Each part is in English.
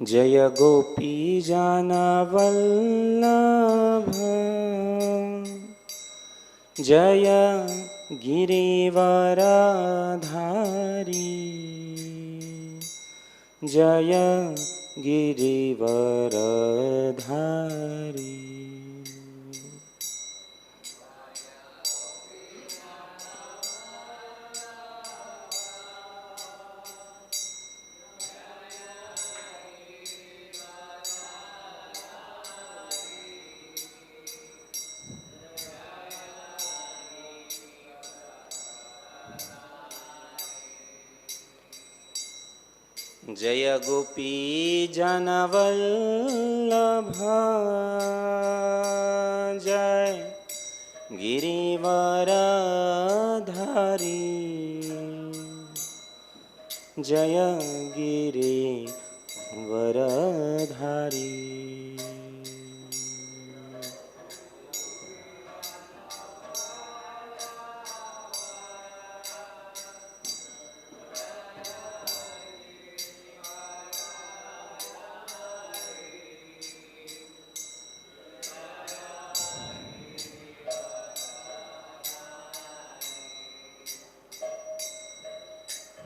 जय गोपी जनवल्लभ जय गिरिवरधारी जय गिरिवरधारी। जय गोपी जनवल्लभ जय गिरिवरधारी जय गिरिवरधारी।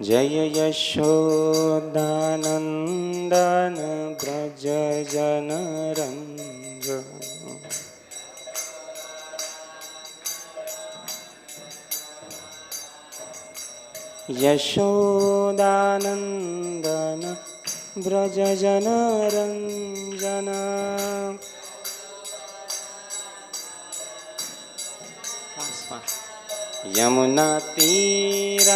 जय यशोदानंदन ब्रज जनरंजन यशोदानंदन ब्रज जनरंजन। यमुना तीरावनचारी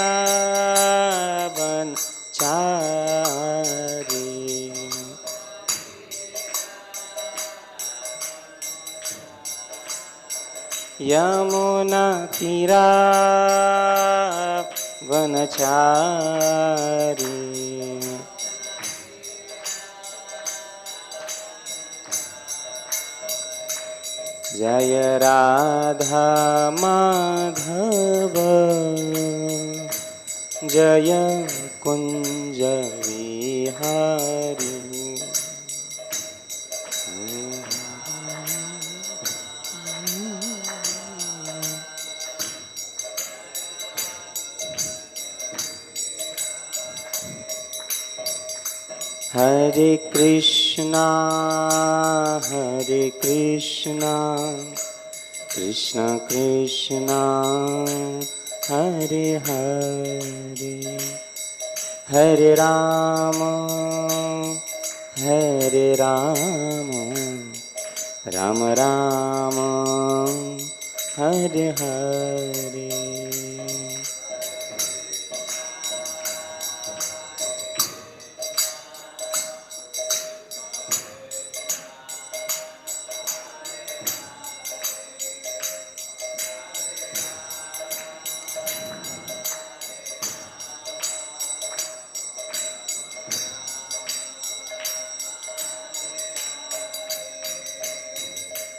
यमुना तीरावनचारी। जय राधा माधव जय कुंज विहारी। हरे कृष्णा कृष्ण कृष्णा हरे हरे हरे राम राम राम हरे हरे।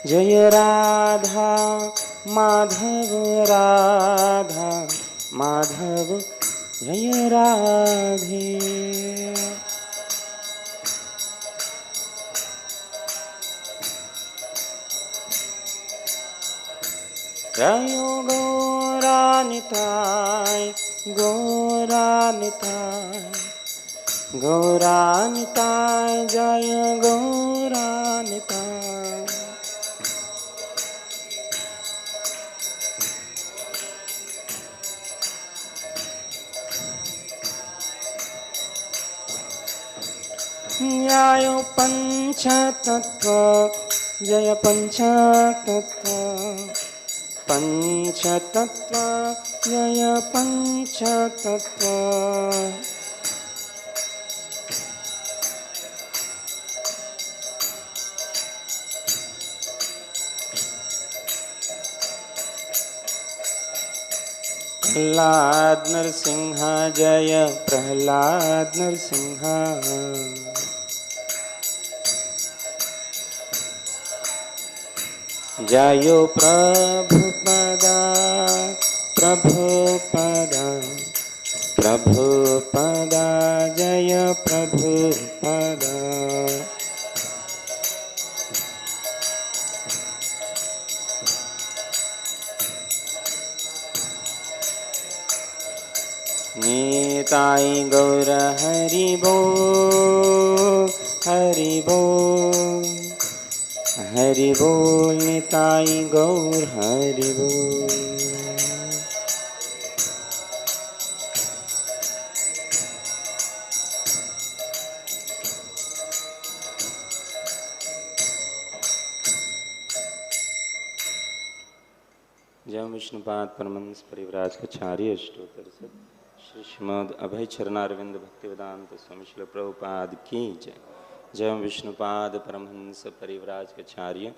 जय राधा माधव जय राधे। जय गौरानिताय गौरानिताय जय गौरानिताय। जय पंचतत्व जय पंचतत्व जय पंचतत्व। प्रहलाद नरसिंह जय प्रहलाद नरसिंह। जयो प्रभुपदा प्रभुपदा जय प्रभुपदा निताई गौर हरि बोल हरि बोल हरि बोल निताई गौर हरि बोल। जय विष्णुपाद परमहंस परिव्राजकाचार्य अष्टोत्तर श्रीमद् अभय चरणारविंद भक्तिवेदांत स्वामी श्रील प्रभुपाद की जय। जय विष्णुपाद परमहंस परिव्राजकाचार्य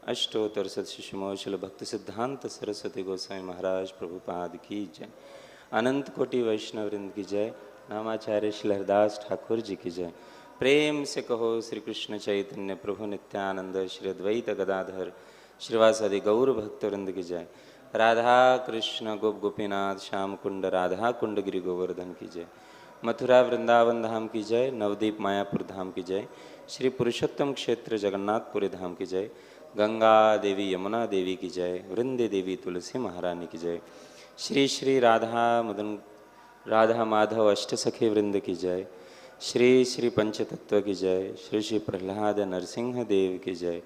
अष्टोत्तर श्रीमोशल भक्ति सिद्धांत सरस्वती गोस्वामी महाराज प्रभुपाद की जय। अनंत कोटि वैष्णववृंद की जय। नामाचार्य श्री हरदास ठाकुर जी की जय। प्रेम से कहो श्री कृष्ण चैतन्य प्रभु नित्यानंद श्री अद्वैत गदाधर श्रीवासादि गौर भक्तवृंद की जय। राधा कृष्ण गोप गोपीनाथ श्याम कुंड राधा कुंड गिरि गोवर्धन की जय। मथुरा वृंदावन धाम की जय। नवदीप मायापुर धाम की जय। श्री पुरुषोत्तम क्षेत्र जगन्नाथपुरी धाम की जय। गंगा देवी यमुना देवी की जय। वृंदे देवी तुलसी महारानी की जय। श्री श्री राधा माधव अष्ट सखी वृंद की जय। श्री श्री पंचतत्व की जय। श्री श्री प्रहलाद नरसिंह देव की जय।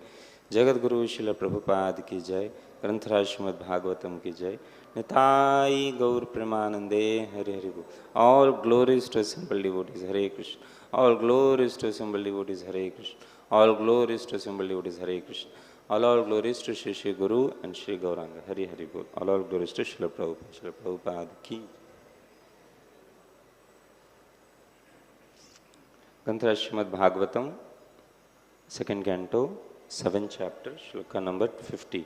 जगत गुरु शिल प्रभुपाद की जय। ग्रंथराज श्रीमद् भागवतम की जय। निताई गौर प्रेमानंदे हरि हरि बोल। All glories to assembled devotees Hare Krishna. All glories to assembled devotees Hare Krishna. All glories to assembled devotees Hare Krishna. All glories to Shri Shri guru and Shri Gauranga Hari Hari बोल। All glories to Srila Prabhupada की। ग्रंथराज Srimad Bhagavatam second canto 7th chapter shloka number 50।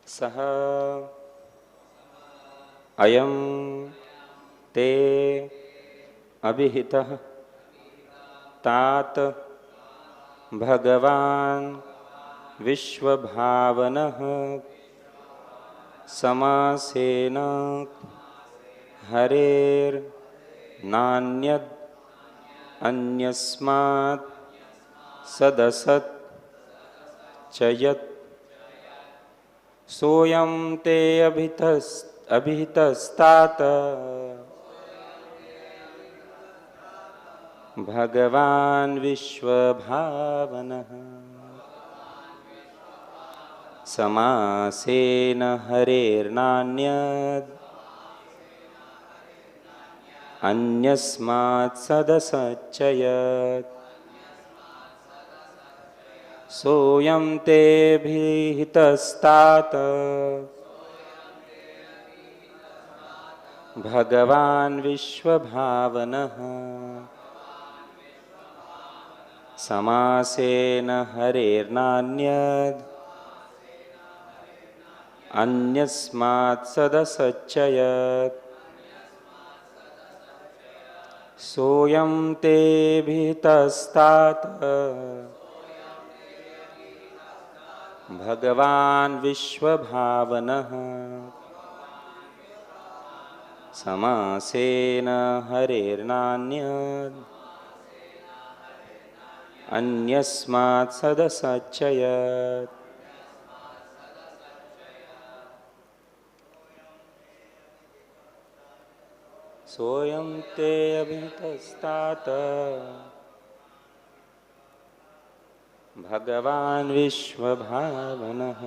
सह अयम ते अभिहितः तात भगवान् विश्व-भावनः samāsena harer nānyad anyasmāt sad-asac chayat soyam te abhihitas tāta bhagavān viśva-bhāvanaḥ samāsena harer nānyad anyasmāt sad-asac soyam te bhihitas tāta bhagavān viśva-bhāvanaḥ samāsena harer nānyad anyasmāt sad-asac soyam te bhihitas tāta bhagavān viśva-bhāvanaḥ samāsena harer nānyad anyasmāt sad-asac soyam te abhihitas tāta bhagavān viśva-bhāvanaḥ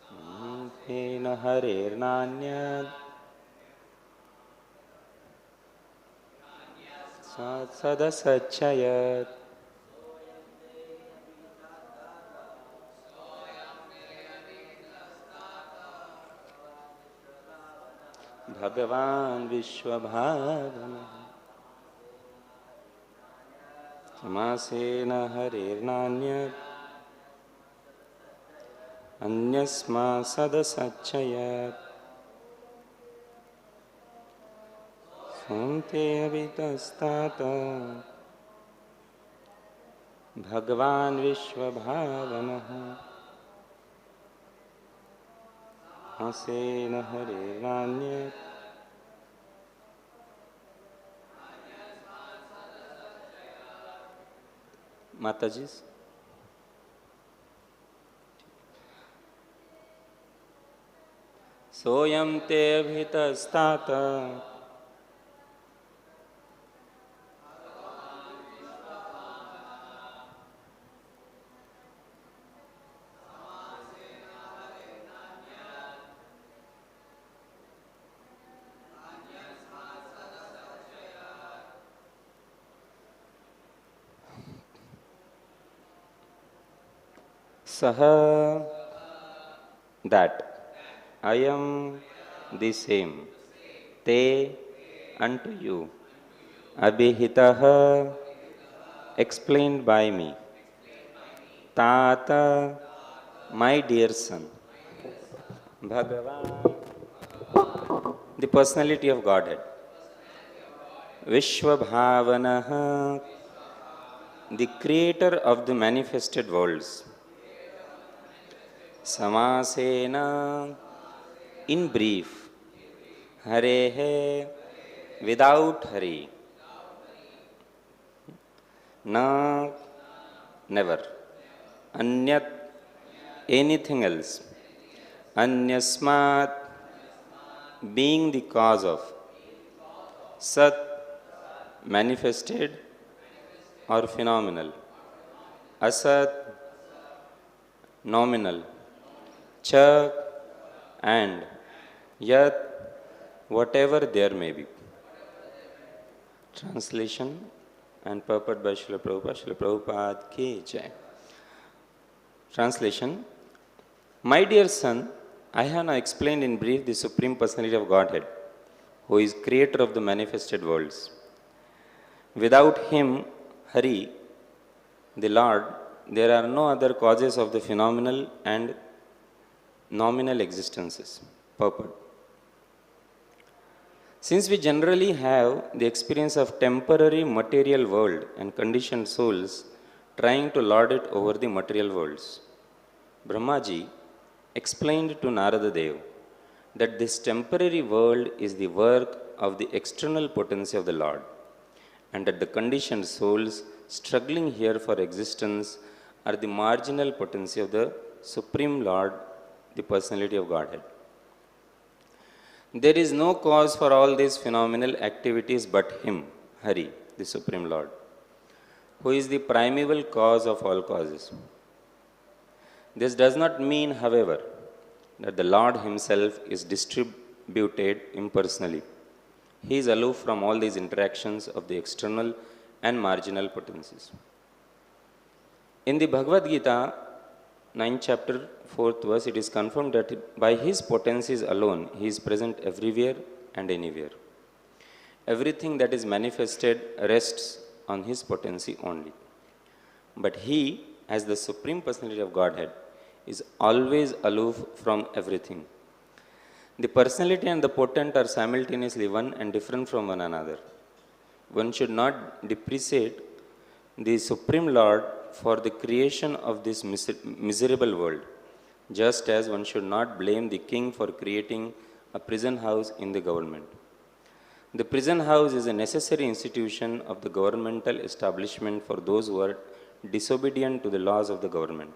samāsena harer nānyad sad-asac भगवान विश्व-भावनः samāsena harer nānyad anyasmāt sad-asac soyam te abhihitas tāta भगवान् विश्व-भावनः आसेन हरेर् नान्यत् माताजी सोऽयं ते अभिहितस्ताता Saha, that, ayam, the same, te, unto you, abhihitaḥ, explained by me, tāta, my dear son, bhagavān, the personality of Godhead, viśva-bhāvanaḥ, the creator of the manifested worlds, samāsena, in brief, hareḥ, without hurry, na, never, anyat, anything else, anyasmāt, being the cause of, sad, manifested or phenomenal, asat, noumenal, cha, and yat, whatever there may be. Translation and purport by Srila Prabhupada ki jai. Translation. My dear son, I have now explained in brief the Supreme Personality of Godhead, who is creator of the manifested worlds. Without him, Hari, the Lord, there are no other causes of the phenomenal and noumenal existences. Purport. Since we generally have the experience of temporary material world and conditioned souls trying to lord it over the material worlds, Brahmājī explained to Nāradadeva that this temporary world is the work of the external potency of the Lord, and that the conditioned souls struggling here for existence are the marginal potency of the Supreme Lord, the Personality of Godhead. There is no cause for all these phenomenal activities but Him, Hari, the Supreme Lord, who is the primeval cause of all causes. This does not mean, however, that the Lord Himself is distributed impersonally. He is aloof from all these interactions of the external and marginal potencies. In the Bhagavad-gītā, 9th chapter, 4th verse, it is confirmed that by His potencies alone, He is present everywhere and anywhere. Everything that is manifested rests on His potency only. But He, as the Supreme Personality of Godhead, is always aloof from everything. The personality and the potent are simultaneously one and different from one another. One should not depreciate the Supreme Lord for the creation of this miserable world, just as one should not blame the king for creating a prison house in the government. The prison house is a necessary institution of the governmental establishment for those who are disobedient to the laws of the government.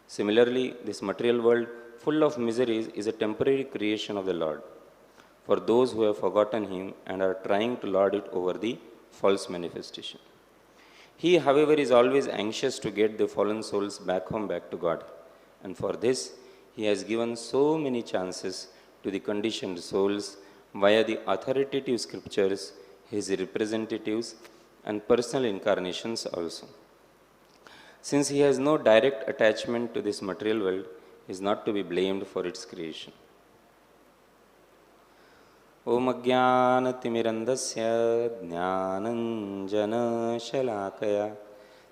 Similarly, this material world full of miseries is a temporary creation of the Lord for those who have forgotten Him and are trying to lord it over the false manifestation. He, however, is always anxious to get the fallen souls back home, back to God. And for this, He has given so many chances to the conditioned souls via the authoritative scriptures, His representatives, and personal incarnations also. Since He has no direct attachment to this material world, He is not to be blamed for its creation. Om Ajnānatimirandasya Jnānanjana-shalakaya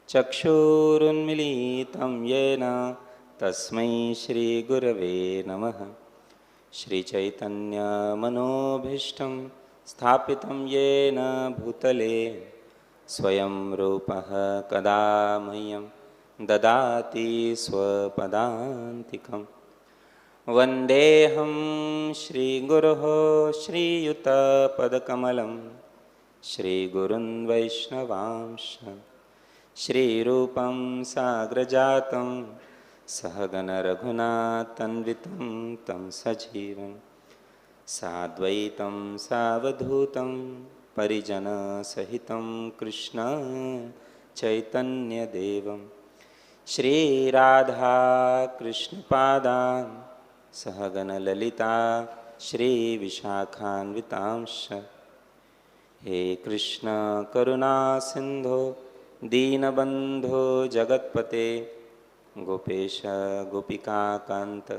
Chakshurunmilitam Yena Tasmai Shri Gurave Namaha Shri Chaitanya Manobhishtam Sthapitam Yena Bhutale स्वयं रूपः कदा मह्यं ददाति स्वपदान्तिकम्। वन्देऽहं श्रीगुरोः श्रीयुतपदकमलं श्रीगुरुन् वैष्णवांश श्रीरूपं साग्रजातं सहगणरघुनाथन्वितं तं सजीवं साद्वैतं सावधूतं परिजनसहितं कृष्ण चैतन्यदेवं श्रीराधा कृष्णपादान् सहगणललिता श्रीविशाखान्वितांश्च। हे कृष्ण करुणा सिन्धो दीनबन्धो जगत्पते गोपेश गोपिकान्त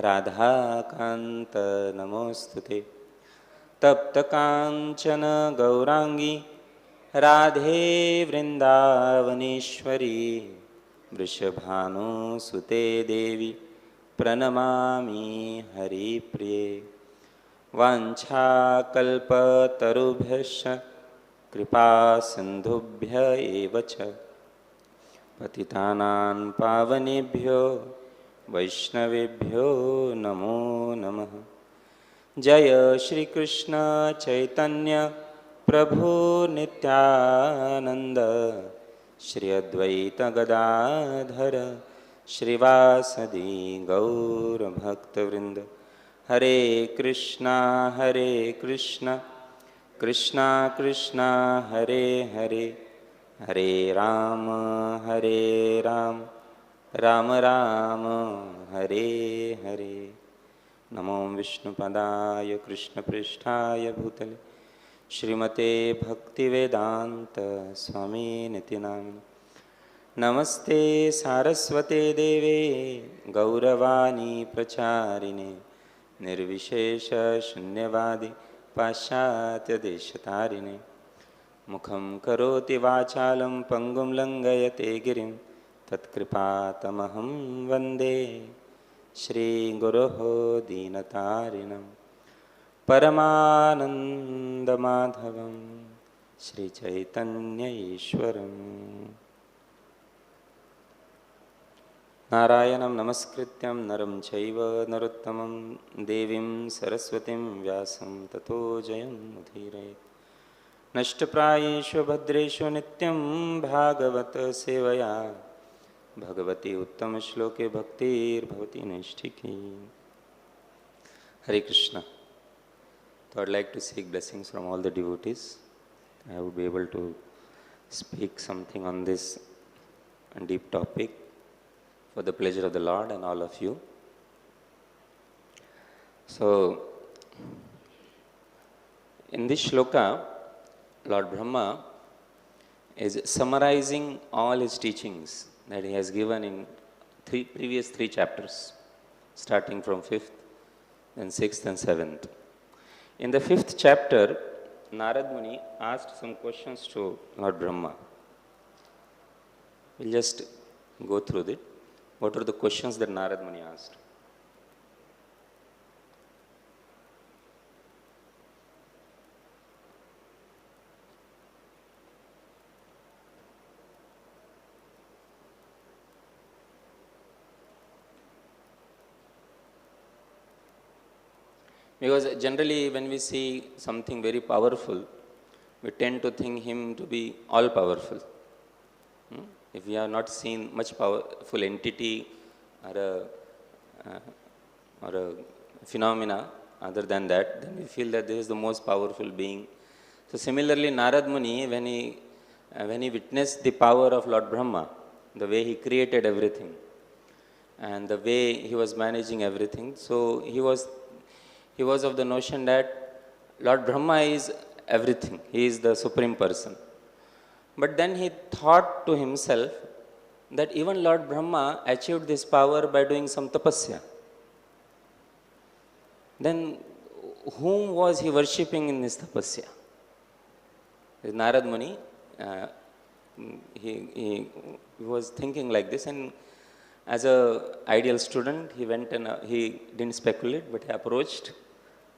राधाकान्त नमोस्तुते। तप्तकाञ्चन गौरांगी राधे वृन्दावनेश्वरी वृषभानुसुते देवी प्रणमामि हरिप्रिये। वाञ्छाकल्पतरुभ्यश्च कृपा सिन्धुभ्य एव च पतितानां पावनेभ्यो वैष्णवेभ्यो नमो नमः। जय श्री कृष्ण चैतन्य प्रभु नित्यानंद श्री अद्वैत गदाधर श्रीवासदि गौर भक्तवृंद। हरे कृष्णा कृष्णा कृष्णा हरे हरे हरे राम राम राम हरे हरे। नमो विष्णुपदाय कृष्णपृष्ठाय भूतले श्रीमते भक्तिवेदांत स्वामिनिति नामिने। नमस्ते सारस्वते देवे गौरवाणी प्रचारिणे निर्विशेष शून्यवादी पाश्चात्यदेशतारिणे। मुखं करोति वाचालं पंगुं लंघयते गिरिं तत्कृपातमहं वन्दे श्रीगुरोः दीनतारिणं परमानन्दमाधवं श्रीचैतन्य ईश्वरम्। नारायणं नमस्कृत्यं नरं चैव नरोत्तमं देवीं सरस्वतीं व्यासं ततो जयमुदीरयेत्। नष्टप्रायेषु भद्रेषु नित्यं भागवत सेवया भगवती उत्तम श्लोके भक्तिर्भवति नैष्ठिकी। Hare Krishna. So I'd like to seek blessings from all the devotees. I would be able to speak something on this deep topic for the pleasure of the Lord and all of you. So, in this shloka, Lord Brahma is summarizing all his teachings that he has given in previous three chapters, starting from 5th, then 6th and 7th. In the 5th chapter, Narad Muni asked some questions to Lord Brahma. We'll just go through it. What were the questions that Narad Muni asked? Because generally when we see something very powerful, we tend to think him to be all powerful. If we have not seen much powerful entity or a phenomena other than that, then we feel that this is the most powerful being. So similarly, Narad Muni, when he witnessed the power of Lord Brahma, the way he created everything and the way he was managing everything, so he was of the notion that Lord Brahma is everything. He is the Supreme Person. But then he thought to himself that even Lord Brahma achieved this power by doing some tapasya. Then whom was he worshipping in this tapasya? Narad Muni, he was thinking like this, and as an ideal student, he went and he didn't speculate, but he approached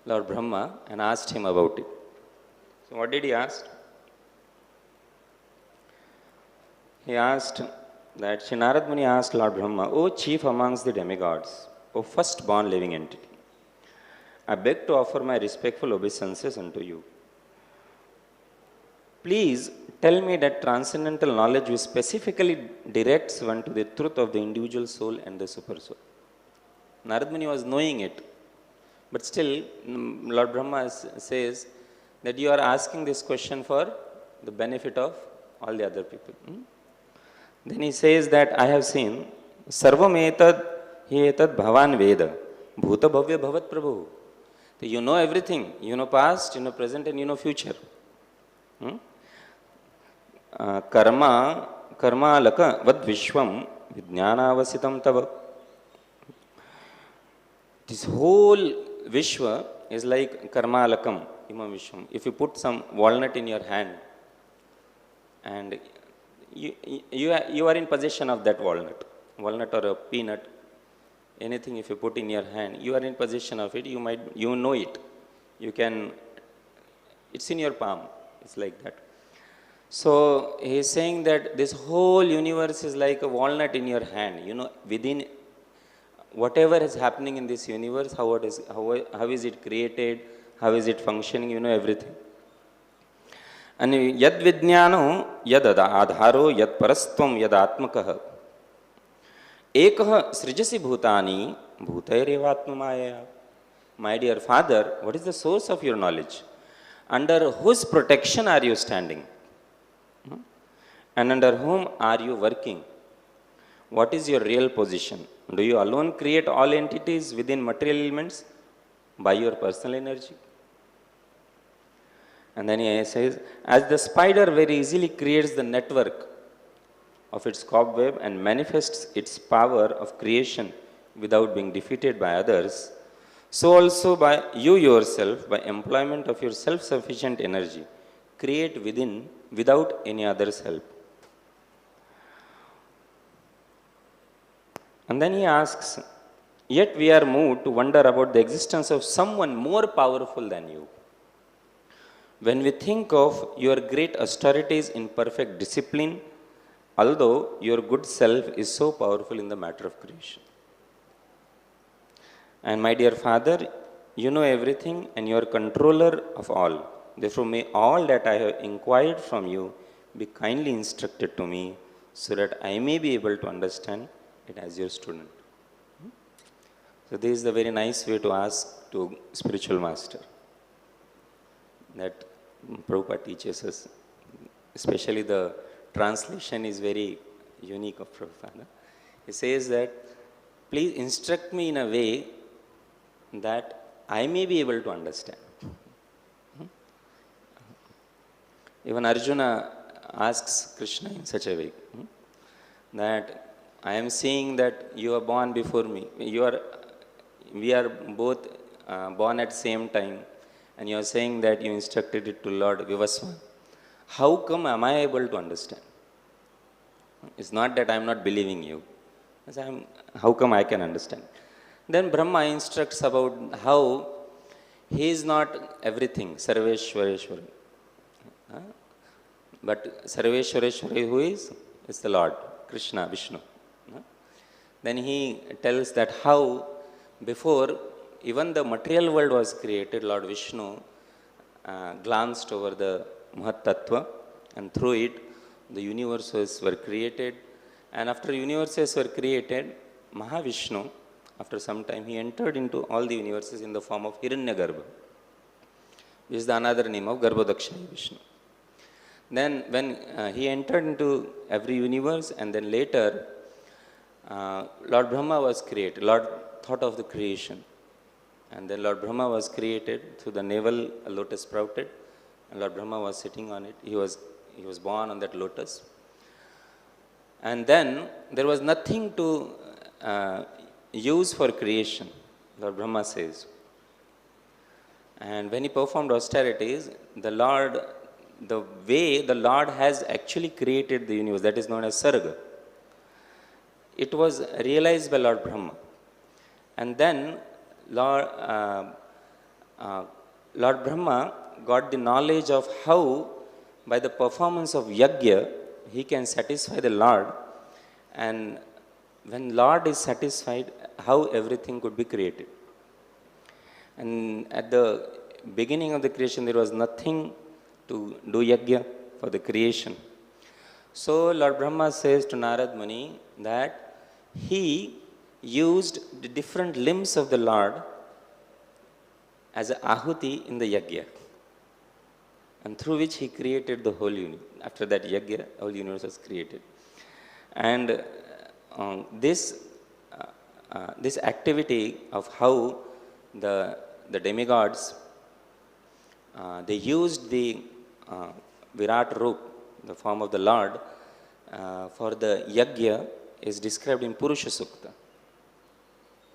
Lord Brahma and asked him about it. So what did he ask? He asked that Sri Narad Muni asked Lord Brahma, O chief amongst the demigods, O first-born living entity, I beg to offer my respectful obeisances unto you. Please tell me that transcendental knowledge which specifically directs one to the truth of the individual soul and the super soul. Narad Muni was knowing it, but still Lord Brahma says that you are asking this question for the benefit of all the other people. Then he says that I have seen sarvam etad hi etad bhavan veda bhuta bhavya bhavat prabhu. So you know everything. You know past, you know present, and you know future. Karma laka vad vishvam vijnanavasitam tava. This whole vishwa is like karma lakam imam vishwam. If you put some walnut in your hand and you are in possession of that walnut or a peanut, anything if you put in your hand, you are in possession of it, you know it. You can, it's in your palm, it's like that. So he is saying that this whole universe is like a walnut in your hand. You know, within whatever is happening in this universe, how is it created, how is it functioning, you know everything. And yad vijnano yad adharo yad parastvam yad atmakah ekah srijasi bhutani bhutairevatmamaya. My dear father, what is the source of your knowledge? Under whose protection are you standing? And under whom are you working? What is your real position? Do you alone create all entities within material elements by your personal energy? And then he says, as the spider very easily creates the network of its cobweb and manifests its power of creation without being defeated by others, so also by you yourself, by employment of your self-sufficient energy, create within without any other's help. And then he asks, yet we are moved to wonder about the existence of someone more powerful than you. When we think of your great austerities in perfect discipline, although your good self is so powerful in the matter of creation. And my dear father, you know everything and you are controller of all. Therefore, may all that I have inquired from you be kindly instructed to me so that I may be able to understand it as your student. So this is the very nice way to ask to spiritual master. That Prabhupada teaches us, especially the translation is very unique of Prabhupada. He says that, please instruct me in a way that I may be able to understand. Even Arjuna asks Krishna in such a way that I am seeing that you are born before me. We are both born at same time, and you are saying that you instructed it to Lord Vivaswan. How come am I able to understand? It's not that I am not believing you. How come I can understand? Then Brahma instructs about how he is not everything, Sarveshwareshwari. But Sarveshwareshwari who is? It's the Lord, Krishna, Vishnu. Then he tells that how before even the material world was created, Lord Vishnu glanced over the Mahat Tattva, and through it the universes were created. And after universes were created, Mahavishnu, after some time, he entered into all the universes in the form of Hiranyagarbha, which is the another name of Garbhodakshaya Vishnu. Then when he entered into every universe, and then later Lord Brahma was created. Lord thought of the creation. And then Lord Brahma was created through the navel, a lotus sprouted, and Lord Brahma was sitting on it. He was born on that lotus. And then there was nothing to use for creation, Lord Brahma says. And when he performed austerities, the way the Lord has actually created the universe, that is known as Sarga, it was realized by Lord Brahma. And then Lord Brahma got the knowledge of how, by the performance of yajna, he can satisfy the Lord, and when Lord is satisfied, how everything could be created. And at the beginning of the creation, there was nothing to do yajna for the creation. So Lord Brahma says to Narad Muni that he used the different limbs of the Lord as an ahuti in the yajna, and through which he created the whole universe. After that yajna, whole universe was created. And this activity of how the demigods, they used the Virat Roop, the form of the Lord, for the yajna is described in Purusha Sukta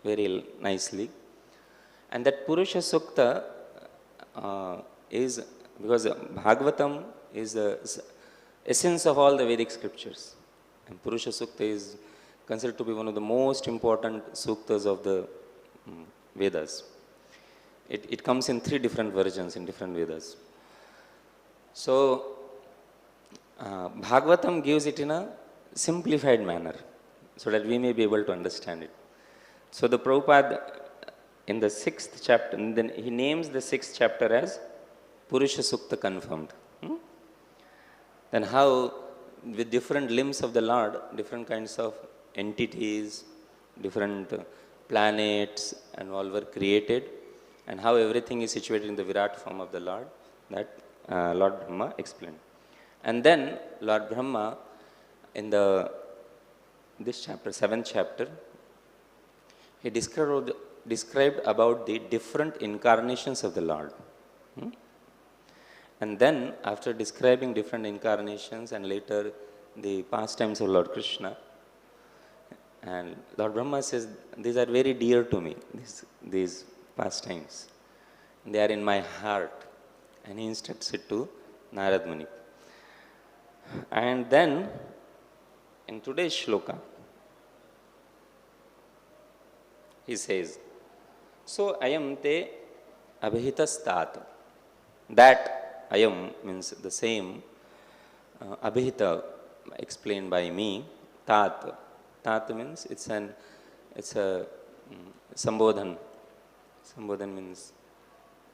very nicely. And that Purusha Sukta is, because Bhagavatam is the essence of all the Vedic scriptures. And Purusha Sukta is considered to be one of the most important suktas of the Vedas. It comes in 3 different versions in different Vedas. So, Bhagavatam gives it in a simplified manner so that we may be able to understand it. So, the Prabhupada in the 6th chapter, and then he names the 6th chapter as Purusha Sukta confirmed. Then how with different limbs of the Lord, different kinds of entities, different planets and all were created, and how everything is situated in the Virat form of the Lord, that Lord Brahma explained. And then Lord Brahma in this chapter, 7th chapter, he described about the different incarnations of the Lord. And then after describing different incarnations and later the pastimes of Lord Krishna, and Lord Brahma says, these are very dear to me, these pastimes. They are in my heart. And he instructs it to Narad Muni. And then in today's shloka, he says, so ayam te abhihitas tāta. That ayam means the same, abhihita explained by me, tāta. Tāta means it's a sambodhan. Sambodhan means,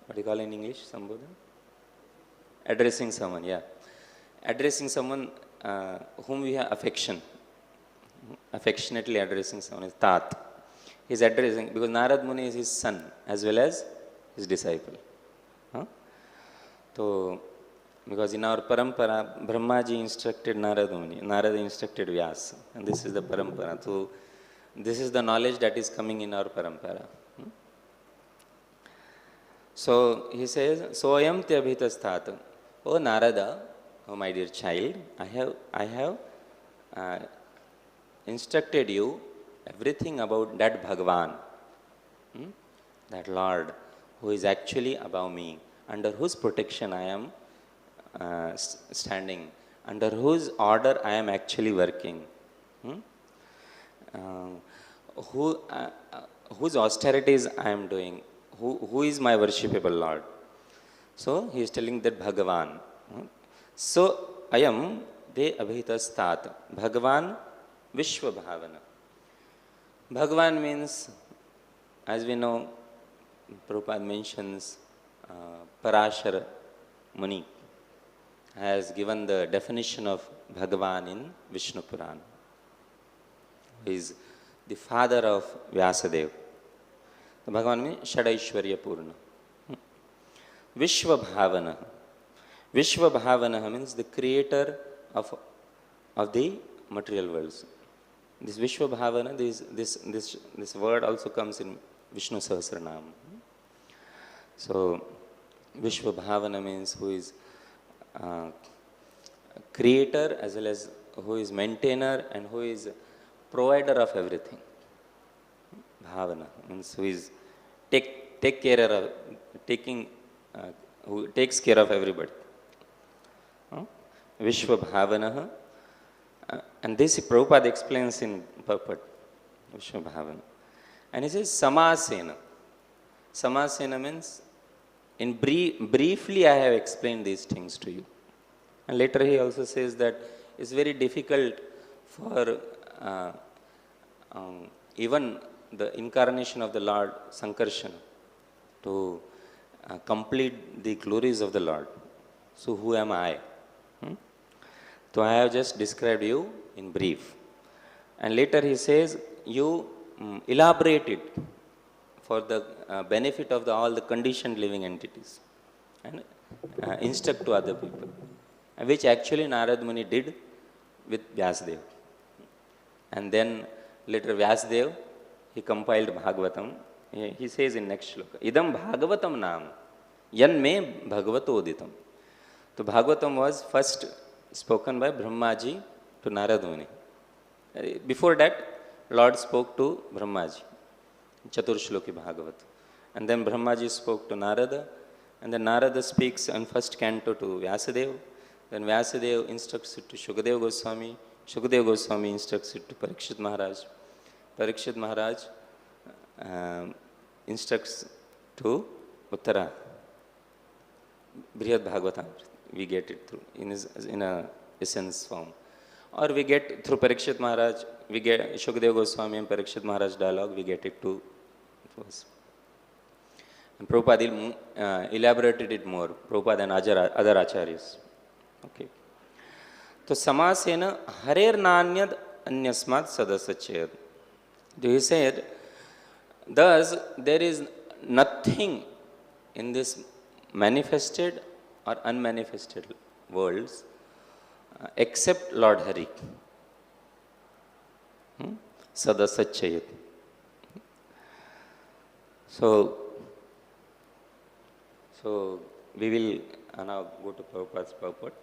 what do you call in English, sambodhan? Addressing someone, yeah. Addressing someone whom we have affection. Affectionately addressing someone is tāta. He's addressing, because Narad Muni is his son as well as his disciple. So, because in our parampara, Brahmājī instructed Narad Muni, Narada instructed Vyasa, and this is the parampara. So, this is the knowledge that is coming in our parampara. So, he says, so ayam te abhihitas tāta. O Narada, oh my dear child, I have instructed you everything about that bhagavān, that Lord who is actually above me, under whose protection I am standing, under whose order I am actually working, whose austerities I am doing, who is my worshipable Lord. So he is telling that bhagavān. So ayam te abhihitas tāta. Bhagavān viśva-bhāvanaḥ. Bhagavan means, as we know, Prabhupada mentions, Parashara Muni has given the definition of Bhagavan in Vishnu Purana. He is the father of Vyasadeva. The Bhagavan means Shadaishwarya Purna. Viśva-bhāvanaḥ. Viśva-bhāvanaḥ means the creator of the material worlds. This viśva-bhāvanaḥ, this word also comes in Vishnu Sahasranam. So, viśva-bhāvanaḥ means who is creator as well as who is maintainer and who is provider of everything. Bhāvana means who is who takes care of everybody. Viśva-bhāvanaḥ. And this Prabhupada explains in Purport, viśva-bhāvanaḥ. And he says samāsena. Samāsena means, briefly I have explained these things to you. And later he also says that it's very difficult for even the incarnation of the Lord Sankarsana to complete the glories of the Lord. So who am I? So I have just described you in brief. And later he says, you elaborate it for the benefit of all the conditioned living entities and instruct to other people, which actually Narad Muni did with Vyasadeva. And then later Vyasadeva, he compiled Bhagavatam. He says in next shloka, idam Bhagavatam nam yan me bhagavato uditam. So Bhagavatam was first spoken by Brahmājī to Narad Muni. Before that, Lord spoke to Brahmājī, Chatur Shloki Bhagavat. And then Brahmājī spoke to Narada, and then Narada speaks in first canto to Vyasadeva. Then Vyasadeva instructs it to Shukadeva Goswami. Shukadeva Goswami instructs it to Parikshit Maharaj. Parikshit Maharaj instructs to Uttara, Brihad Bhagavatam. We get it through in a essence form. Or we get through Parikshit Maharaj, we get Shukadeva Goswami and Parikshit Maharaj dialogue, we get it to us. And Prabhupada elaborated it more, Prabhupada and other acharyas. Okay. So samāsena harer nānyad anyasmāt sad-asac. He said, thus there is nothing in this manifested or unmanifested worlds except Lord Hari. Sad-asac. So we will now go to Prabhupada's purport.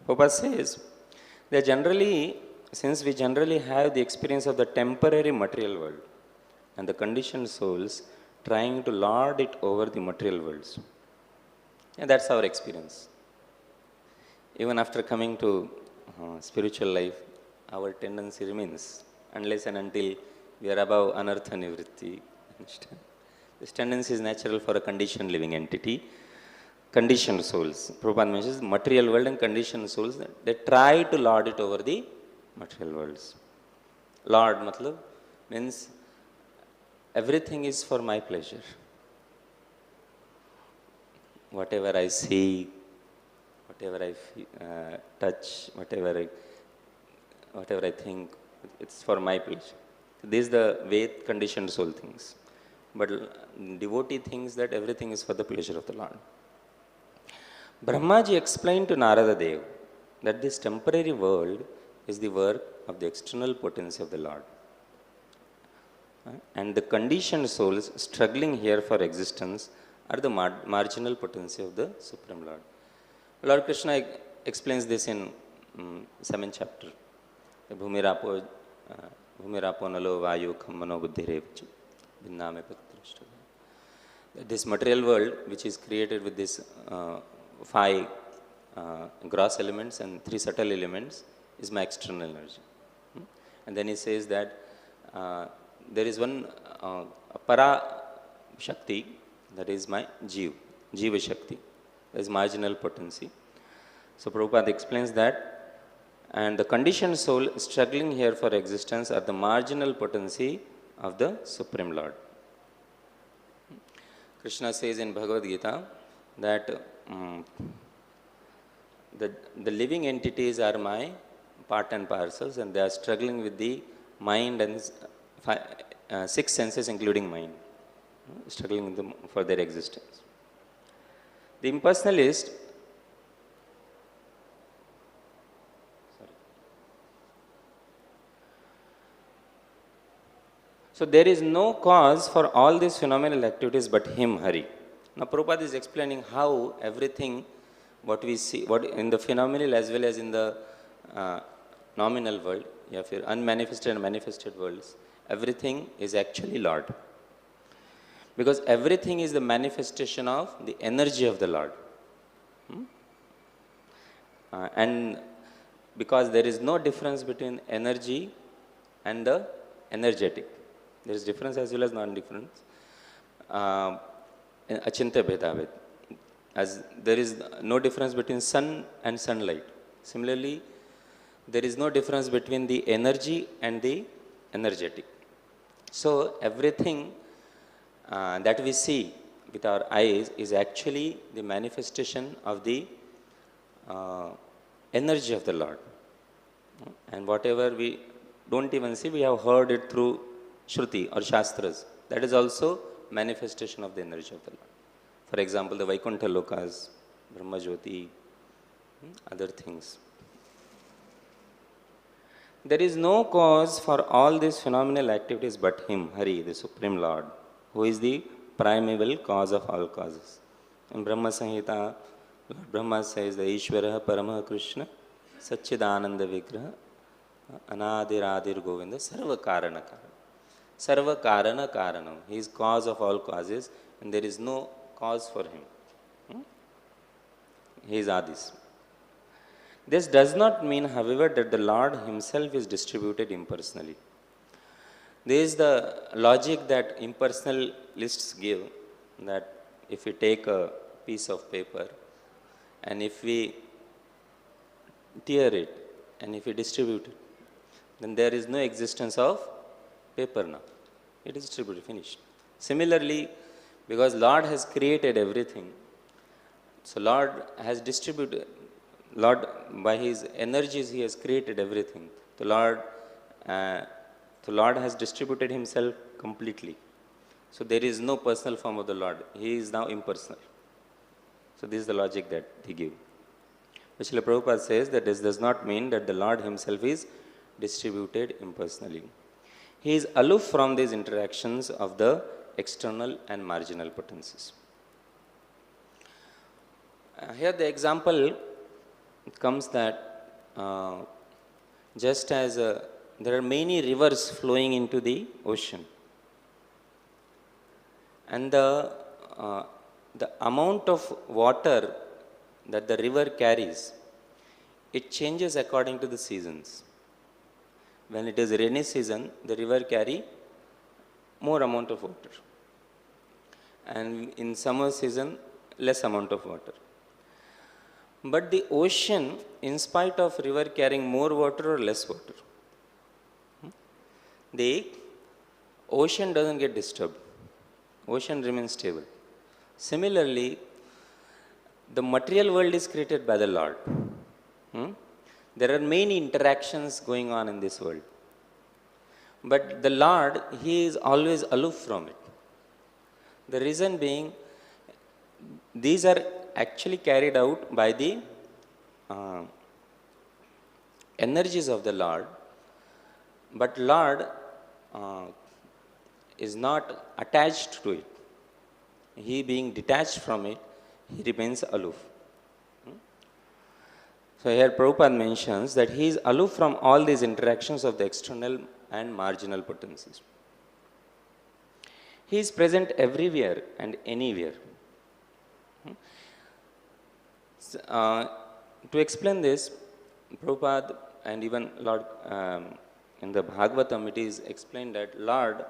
Prabhupada says that generally, since we generally have the experience of the temporary material world and the conditioned souls trying to lord it over the material worlds, and that's our experience. Even after coming to spiritual life, our tendency remains, unless and until we are above anartha nivritti. This tendency is natural for a conditioned living entity. Conditioned souls. Prabhupada mentions material world and conditioned souls. They try to lord it over the material worlds. Lord matlab means everything is for my pleasure. Whatever I see, whatever I touch, whatever I think, it's for my pleasure. This is the way conditioned soul thinks. But devotee thinks that everything is for the pleasure of the Lord. Brahmājī explained to Nāradadeva that this temporary world is the work of the external potency of the Lord. And the conditioned souls struggling here for existence are the marginal potency of the Supreme Lord. Lord Krishna explains this in 7th chapter. Bhumirapo nalo vayu khammano buddhirevachu vinname patrashtada. This material world, which is created with this 5 gross elements and 3 subtle elements, is my external energy. And then he says that there is one para shakti, that is my jiva shakti, that is marginal potency. So Prabhupada explains that, and the conditioned soul struggling here for existence are the marginal potency of the Supreme Lord. Krishna says in Bhagavad-gītā that the living entities are my part and parcels, and they are struggling with the mind and 6 senses including mind, struggling with them for their existence. The impersonalist so there is no cause for all these phenomenal activities but him, Hari. Now Prabhupada is explaining how everything what we see, what in the phenomenal as well as in the nominal world, unmanifested and manifested worlds, everything is actually Lord. Because everything is the manifestation of the energy of the Lord. And because there is no difference between energy and the energetic. There is difference as well as non-difference. Achintya bhedavet. As there is no difference between sun and sunlight. Similarly, there is no difference between the energy and the energetic. So everything that we see with our eyes is actually the manifestation of the energy of the Lord. And whatever we don't even see, we have heard it through Shruti or Shastras. That is also manifestation of the energy of the Lord. For example, the Vaikuntha Lokas, Brahmajyoti, other things. There is no cause for all these phenomenal activities but Him, Hari, the Supreme Lord, who is the primeval cause of all causes. In Brahma Samhita, Lord Brahma says, the Ishvara Parama Krishna, Satchidananda Vigraha, Anadiradir Govinda, Sarva Karana Karana. Sarva Karana Karanam. He is cause of all causes and there is no cause for Him. He is Adis. This does not mean, however, that the Lord Himself is distributed impersonally. This is the logic that impersonalists give, that if we take a piece of paper and if we tear it and if we distribute it, then there is no existence of paper now. It is distributed, finished. Similarly, because Lord has created everything, so Lord has distributed, Lord by His energies He has created everything. The Lord has distributed Himself completely. So there is no personal form of the Lord. He is now impersonal. So this is the logic that they give. But Srila Prabhupada says that this does not mean that the Lord Himself is distributed impersonally. He is aloof from these interactions of the external and marginal potencies. Here the example comes that just as there are many rivers flowing into the ocean, and the amount of water that the river carries, it changes according to the seasons. When it is rainy season, the river carry more amount of water, and in summer season, less amount of water. But the ocean, in spite of river carrying more water or less water, the ocean doesn't get disturbed. Ocean remains stable. Similarly, the material world is created by the Lord. There are many interactions going on in this world. But the Lord, He is always aloof from it. The reason being, these are actually carried out by the energies of the Lord, but Lord is not attached to it. He being detached from it, He remains aloof. So here Prabhupada mentions that He is aloof from all these interactions of the external and marginal potencies. He is present everywhere and anywhere. To explain this, Prabhupada and even Lord in the Bhagavatam, it is explained that Lord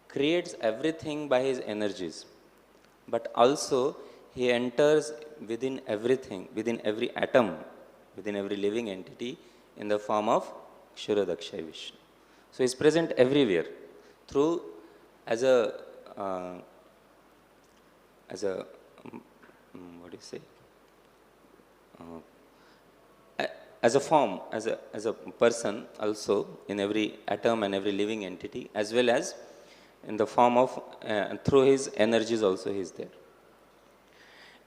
creates everything by His energies, but also He enters within everything, within every atom, within every living entity in the form of Kshuradakshaya Vishnu. So He is present everywhere through as a what do you say? As a form, as a person also in every atom and every living entity, as well as in the form of through His energies also He is there.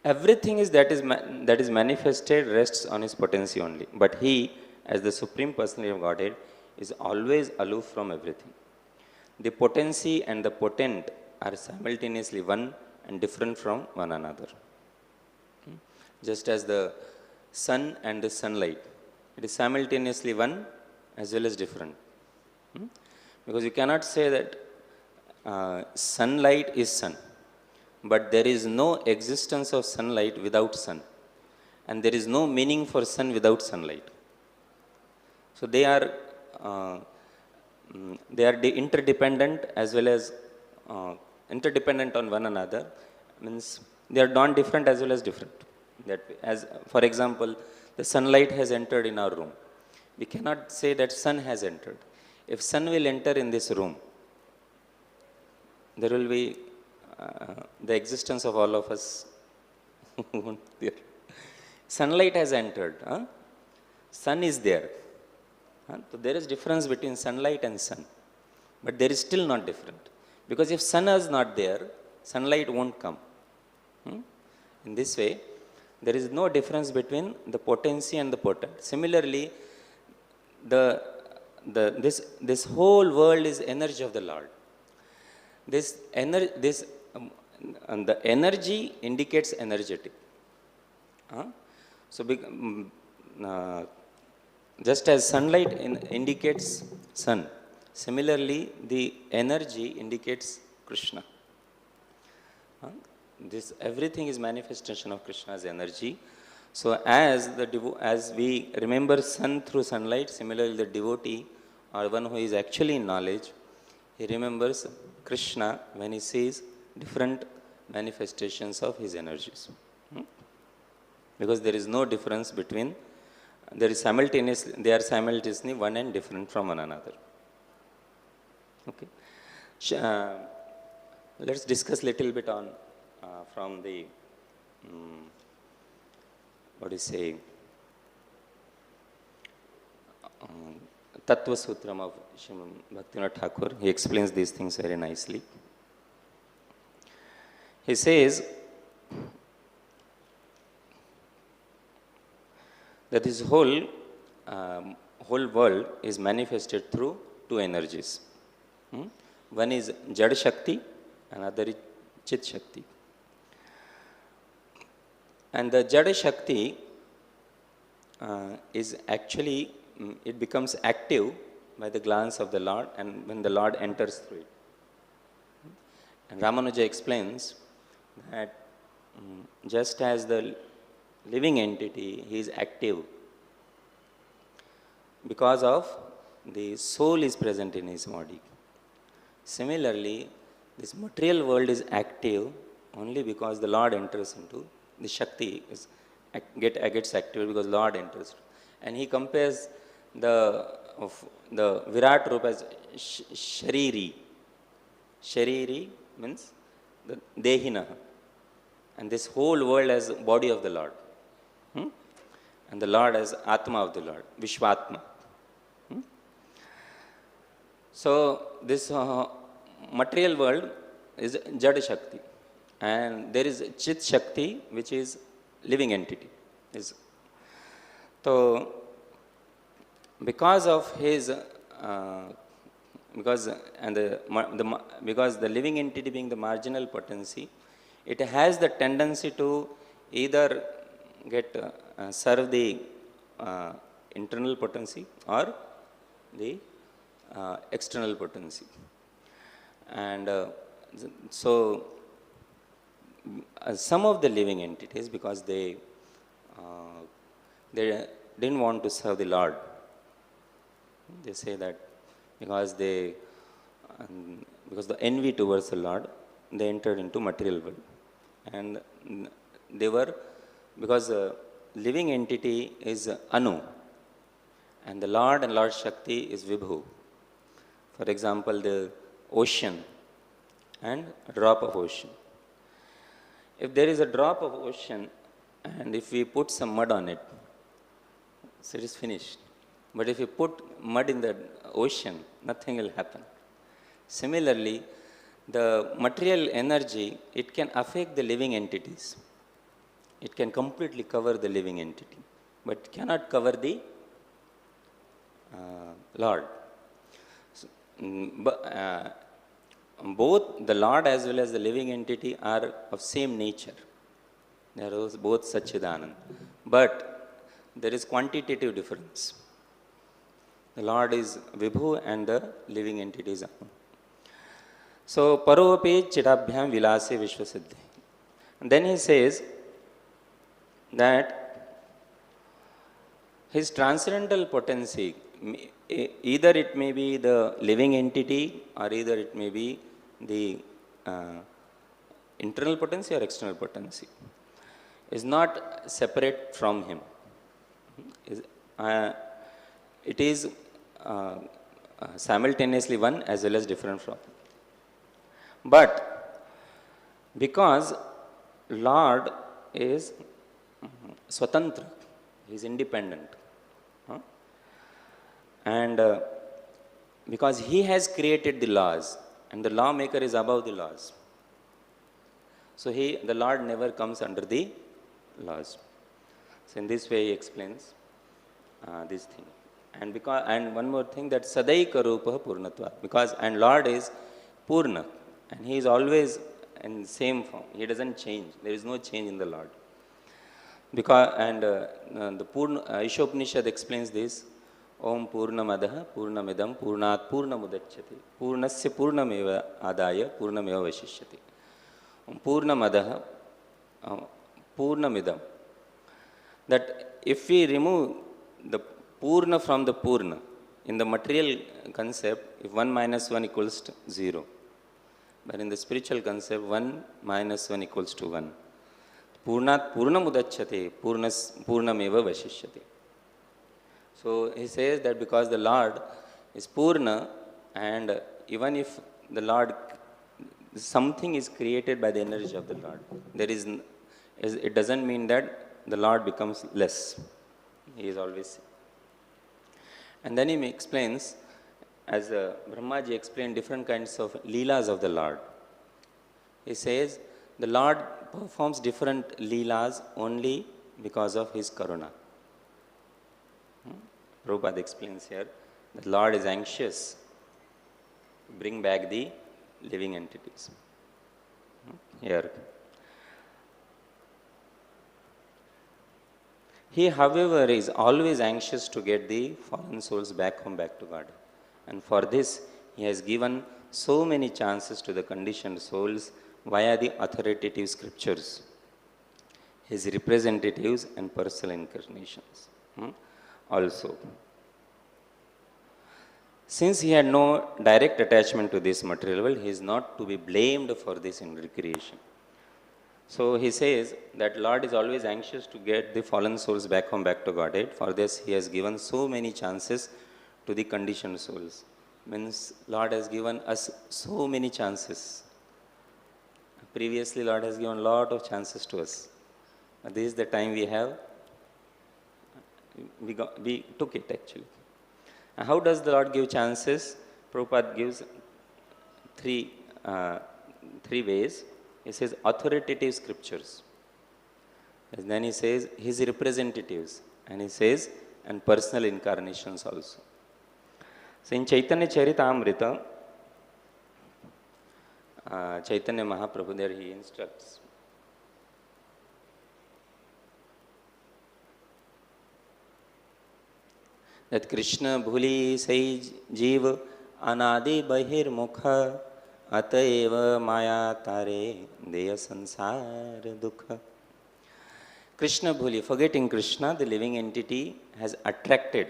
Everything that is manifested rests on His potency only, but He, as the Supreme Personality of Godhead, is always aloof from everything. The potency and the potent are simultaneously one and different from one another. Just as the sun and the sunlight, it is simultaneously one as well as different. Because you cannot say that sunlight is sun, but there is no existence of sunlight without sun, and there is no meaning for sun without sunlight. So they are interdependent as well as interdependent on one another, means they are non-different as well as different. That as for example, the sunlight has entered in our room. We cannot say that sun has entered. If sun will enter in this room, there will be the existence of all of us won't be there. Sunlight has entered. Sun is there. So there is difference between sunlight and sun. But there is still not different. Because if sun is not there, sunlight won't come. In this way, there is no difference between the potency and the potent. Similarly, this whole world is energy of the Lord. And the energy indicates energetic. So, just as sunlight indicates sun, similarly, the energy indicates Krishna. Everything is manifestation of Krishna's energy. So, as we remember sun through sunlight, similarly, the devotee or one who is actually in knowledge, he remembers Krishna when he sees different manifestations of his energies. Because there is no difference between, they are simultaneously one and different from one another. Okay. Let's discuss little bit on from the Tattva Sutram of Srimad Bhaktivinoda Thakur. He explains these things very nicely. He says that this whole world is manifested through two energies. One is Jad Shakti, another is Chit Shakti. And the Jad Shakti is actually, it becomes active by the glance of the Lord and when the Lord enters through it. And Ramanuja explains that just as the living entity, he is active because of the soul is present in his body. Similarly, this material world is active only because the Lord enters into the Shakti gets active because Lord enters. And he compares the Virat Rupa as Shariri. Shariri means the Dehina. And this whole world as body of the Lord. And the Lord as Atma of the Lord, Vishvatma. So this material world is Jad Shakti. And there is Chit Shakti, which is living entity. So, because of his, because the living entity being the marginal potency, it has the tendency to either serve the internal potency or the external potency. And so, some of the living entities, because they didn't want to serve the Lord, they say that because the envy towards the Lord, they entered into material world. And because the living entity is Anu, and the Lord and Lord Shakti is Vibhu. For example, the ocean and a drop of ocean. If there is a drop of ocean and if we put some mud on it, so it is finished. But if you put mud in the ocean, nothing will happen. Similarly, the material energy, it can affect the living entities. It can completely cover the living entity, but it cannot cover the Lord. So, both the Lord as well as the living entity are of same nature. They are both Satchidanand. But there is quantitative difference. The Lord is Vibhu and the living entity is Anu. So, Parope Chidabhyam Vilase Vishwasiddhi. And then he says that his transcendental potency, either it may be the living entity or either it may be the internal potency or external potency, is not separate from him. Is, it is simultaneously one as well as different from. But because Lord is swatantra, he is independent, and because he has created the laws and the lawmaker is above the laws, so the Lord never comes under the laws. So in this way he explains this thing. And one more thing, that sadaika rupa purnatva, because and Lord is purna and he is always in same form, he doesn't change, there is no change in the Lord. Because the Ishopanishad explains this: Om Purnamadaha Purnamidam Purnat Purnamudachyati Purnasya Purnameva Adaya Purnameva Vashishyati. Om Purnamadaha Purnamidam. That if we remove the Purna from the Purna, in the material concept, if 1 minus 1 equals to 0. But in the spiritual concept, 1 minus 1 equals to 1. Purnat Purnamudachyati Purnameva Vashishyati. So he says that because the Lord is Purna, and even if the Lord, something is created by the energy of the Lord, it doesn't mean that the Lord becomes less. He is always. And then he explains, as Brahmājī explained different kinds of leelas of the Lord. He says the Lord performs different leelas only because of his karuna. Prabhupada explains here that the Lord is anxious to bring back the living entities. Here. He, however, is always anxious to get the fallen souls back home, back to God. And for this, he has given so many chances to the conditioned souls via the authoritative scriptures, his representatives and personal incarnations. Also, since he had no direct attachment to this material world, he is not to be blamed for this in recreation. So he says that Lord is always anxious to get the fallen souls back home, back to Godhead. For this, he has given so many chances to the conditioned souls. Means Lord has given us so many chances. Previously, Lord has given a lot of chances to us. This is the time we have. We took it actually. And how does the Lord give chances? Prabhupada gives three ways. He says authoritative scriptures. And then he says his representatives. And he says and personal incarnations also. So in Chaitanya Charitamrita, Chaitanya Mahaprabhu, there he instructs. That Krishna bhuli sai jeev anadi bahir mukha ataiva maya tare deya sansar dukha. Krishna bhuli, forgetting Krishna, the living entity, has attracted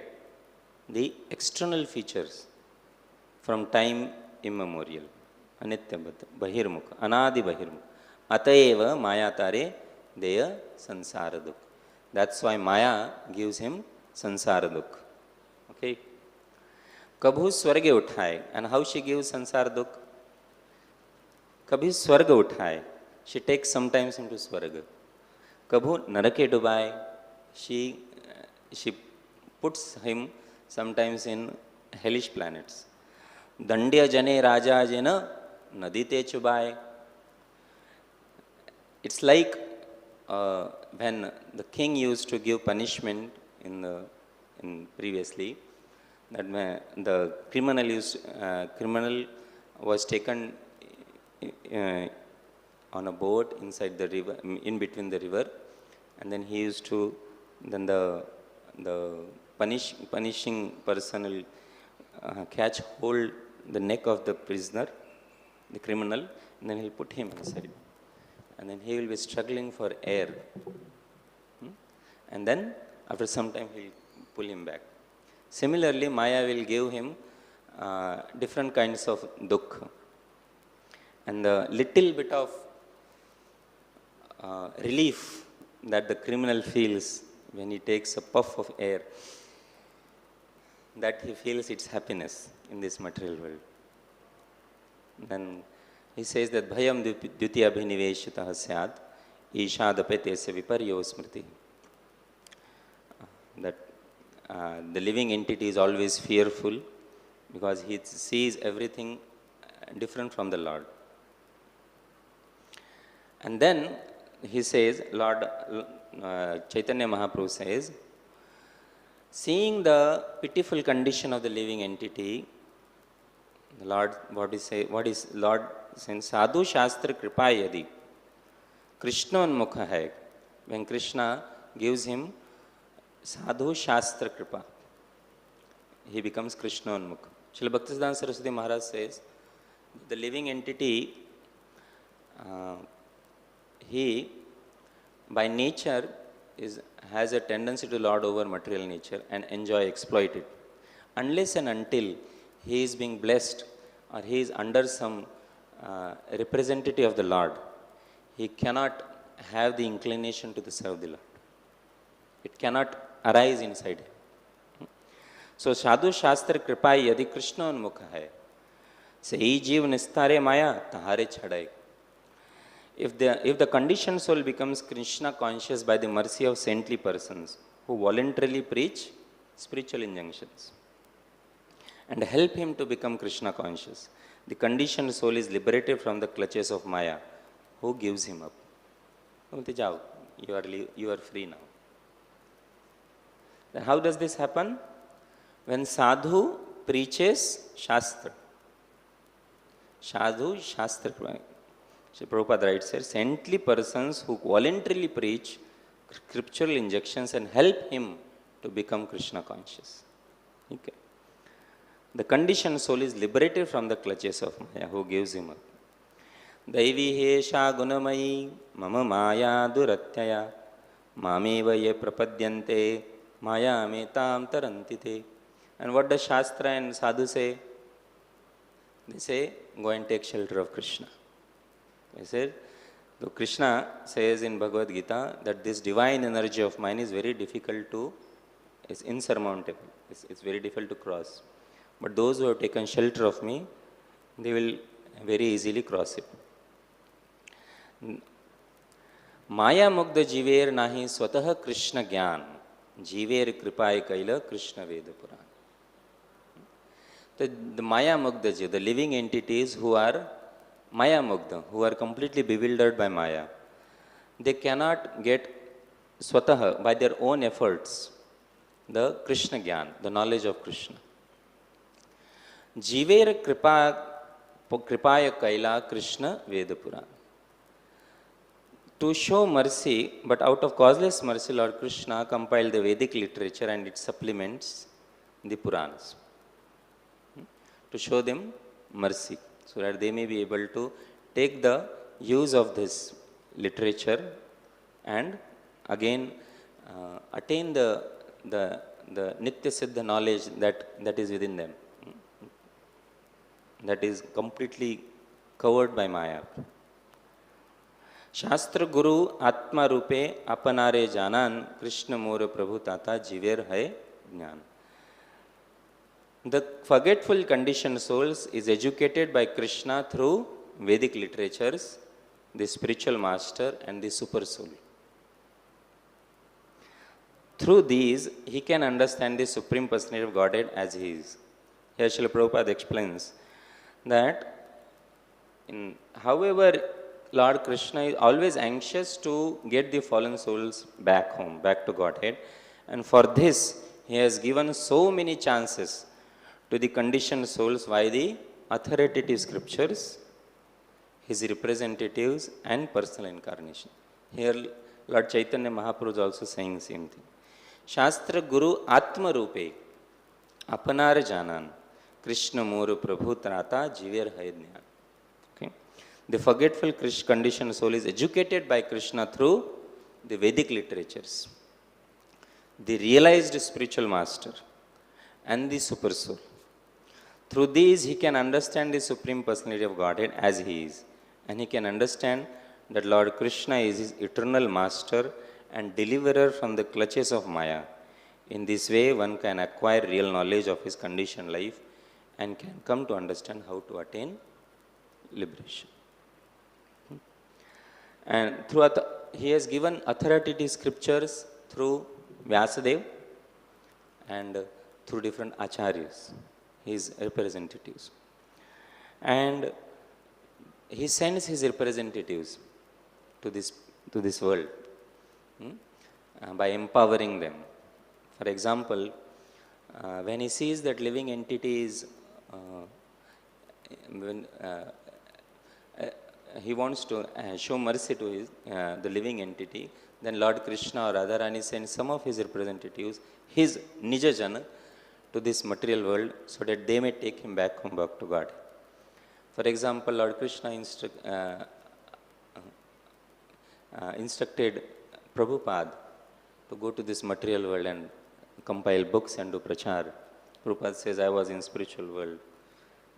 the external features from time immemorial. Anitya bahirmukha, anadi bahirmukha. Ataiva maya tare deya sansara dukha. That's why Maya gives him sansara dukha. Okay. Kabhu swarga uthaye. And how she gives sansar dukh? Kabhi swarga uthaye. She takes sometimes into swarga. Kabhu narake dubaye. She puts him sometimes in hellish planets. Dandya jane raja jena nadite chubaye. It's like when the king used to give punishment in previously, that the criminal was taken on a boat inside the river, in between the river, and then he used to, then the punishing person will catch hold the neck of the prisoner, the criminal, and then he'll put him inside, and then he will be struggling for air, and then after some time he'll pull him back. Similarly, Maya will give him different kinds of dukh. And the little bit of relief that the criminal feels when he takes a puff of air, that he feels its happiness in this material world. Then he says that bhayam dvitiya abhiniveshitah syad ishadapetesya viparyo smriti. That the living entity is always fearful because he sees everything different from the Lord. And then he says, Lord Chaitanya Mahaprabhu says, seeing the pitiful condition of the living entity, the Lord, what is Lord saying? Sadhu Shastra Kripa Yadi Krishna Unmukha hai. When Krishna gives him Sadhu Shastra Kripa, he becomes Krishna Unmukha. Srila Bhaktisiddhanta Saraswati Maharaj says, the living entity, he by nature has a tendency to lord over material nature and exploit it. Unless and until he is being blessed or he is under some representative of the Lord, he cannot have the inclination to serve the Lord. It cannot arise inside him. So, Sadhu Shastra Kripa Yadi Krishna Unmukha hai. Sahi Jeev Nistare Maya Tahare Chadai. If the conditioned soul becomes Krishna conscious by the mercy of saintly persons who voluntarily preach spiritual injunctions and help him to become Krishna conscious, the conditioned soul is liberated from the clutches of Maya, who gives him up. You are free now. Then how does this happen? When sadhu preaches Shastra. Sadhu Shastra. So Prabhupada writes here, saintly persons who voluntarily preach scriptural injunctions and help him to become Krishna conscious. Okay. The conditioned soul is liberated from the clutches of Maya, who gives him up. Daivi hesha gunamayi mama maya duratyaya mameva ye prapadyante maya metam tarantite. And what does Shastra and Sadhu say? They say, go and take shelter of Krishna. They said, so Krishna says in Bhagavad-gītā that this divine energy of mine is very difficult to, it's insurmountable. It's very difficult to cross. But those who have taken shelter of me, they will very easily cross it. Maya mugda jiver nahi swatah Krishna gyan, jiver kripay kaila Krishna veda puran. The Maya mugda, the living entities who are Maya mugda, who are completely bewildered by Maya, they cannot get swatah, by their own efforts, the Krishna gyan, the knowledge of Krishna. Jiver kripaya kaila Krishna veda puran. To show mercy, but out of causeless mercy, Lord Krishna compiled the Vedic literature and its supplements, the Puranas, to show them mercy, so that they may be able to take the use of this literature and again attain the Nitya Siddha knowledge that is within them, that is completely covered by Maya. Shastra Guru Atma Rupe Apanare Janan Krishna Mora Prabhu Tāta Jiver Hai Jnana. The forgetful conditioned souls is educated by Krishna through Vedic literatures, the spiritual master and the super soul. Through these, he can understand the Supreme Personality of Godhead as he is. Here Srila Prabhupada explains that however Lord Krishna is always anxious to get the fallen souls back home, back to Godhead, and for this he has given so many chances to the conditioned souls by the authoritative scriptures, his representatives and personal incarnation. Here Lord Chaitanya Mahaprabhu is also saying the same thing. Shastra Guru Atma Rupe Apanar Janan Krishna Mora Prabhu Tāta Jiver Hai Jnana. Okay. The forgetful conditioned soul is educated by Krishna through the Vedic literatures, the realized spiritual master and the super soul. Through these, he can understand the Supreme Personality of Godhead as he is, and he can understand that Lord Krishna is his eternal master and deliverer from the clutches of Maya. In this way, one can acquire real knowledge of his conditioned life and can come to understand how to attain liberation. And he has given authoritative scriptures through Vyasadeva and through different acharyas, his representatives. And he sends his representatives to this world by empowering them. For example, when he sees that living entity is, he wants to show mercy to the living entity, then Lord Krishna or Radharani sends some of his representatives, his Nijajana, to this material world so that they may take him back home, back to God. For example, Lord Krishna instructed Prabhupada to go to this material world and compile books and do prachar. Prabhupada says, I was in spiritual world.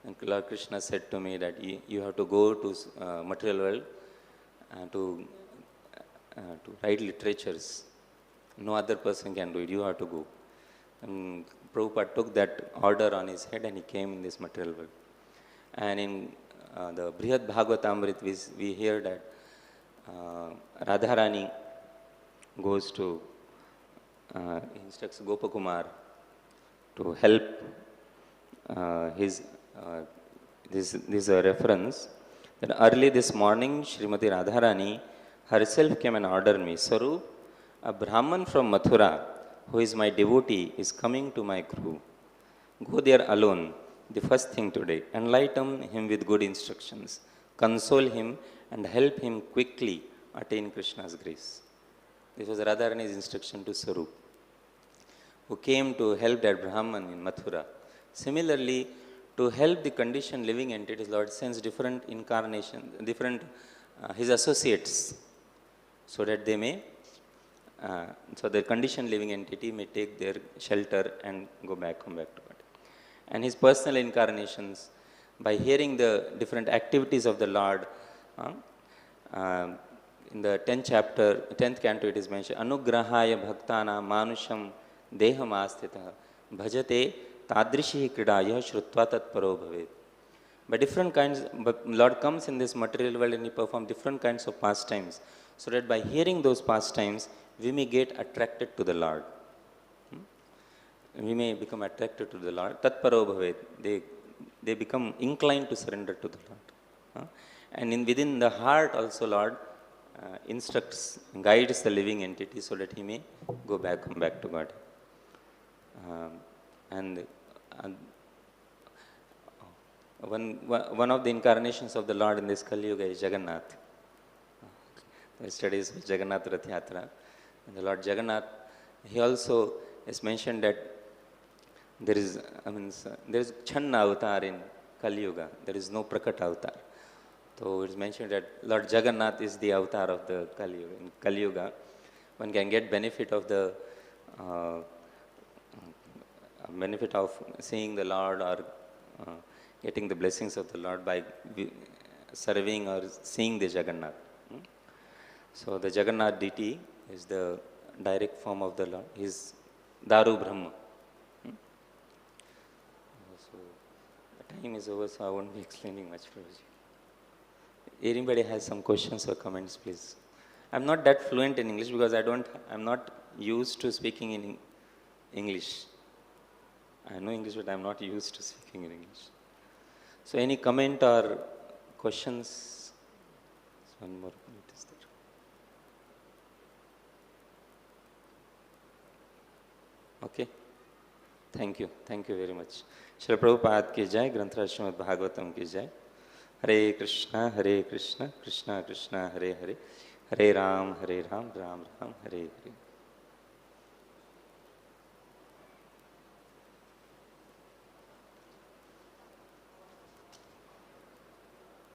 And Lord Krishna said to me that you have to go to material world to write literatures. No other person can do it, you have to go. And Prabhupada took that order on his head and he came in this material world. And in the viśva-bhāvanaḥ, we hear that Radharani goes to, instructs Gopakumar to help this is a reference that early this morning Srimati Radharani herself came and ordered me, Sarup, a Brahman from Mathura who is my devotee is coming to my crew. Go there alone the first thing today, enlighten him with good instructions, console him and help him quickly attain Krishna's grace. This was Radharani's instruction to Sarup, who came to help that Brahman in Mathura. Similarly, to help the conditioned living entities, Lord sends different incarnations, his associates, so that they may, so the conditioned living entity may take their shelter and go back home, back to God. And his personal incarnations, by hearing the different activities of the Lord, in the 10th chapter, 10th canto, it is mentioned, Anugrahaya bhaktana manusham deham astitah bhajate tadrishi kridaya shrutva tatparo bhavet. By different kinds, Lord comes in this material world and he performs different kinds of pastimes, so that by hearing those pastimes, we may get attracted to the Lord. We may become attracted to the Lord. Tatparo bhavet. They become inclined to surrender to the Lord. And within the heart also, Lord instructs, guides the living entity so that he may go back home, back to God. One of the incarnations of the Lord in this Kali Yuga is Jagannath. The studies of Jagannath Rath Yatra. And the Lord Jagannath, he also is mentioned that there is Channa avatar in Kali Yuga. There is no Prakat avatar. So it is mentioned that Lord Jagannath is the avatar of the Kali Yuga. In Kali Yuga, one can get benefit of the benefit of seeing the Lord or getting the blessings of the Lord by serving or seeing the Jagannath. So the Jagannath deity is the direct form of the Lord. He is Daru Brahma. So the time is over, so I won't be explaining much for you. Anybody has some questions or comments, please? I'm not that fluent in English because I'm not used to speaking in English. I know English, but I'm not used to speaking in English. So any comment or questions? One more comment is there. Okay. Thank you. Thank you very much. Srila Prabhupada ki jai, Granthra Srimad Bhagavatam ki jai. Hare Krishna, Krishna Krishna, Hare Hare, Hare Ram, Ram Ram, Hare Hare.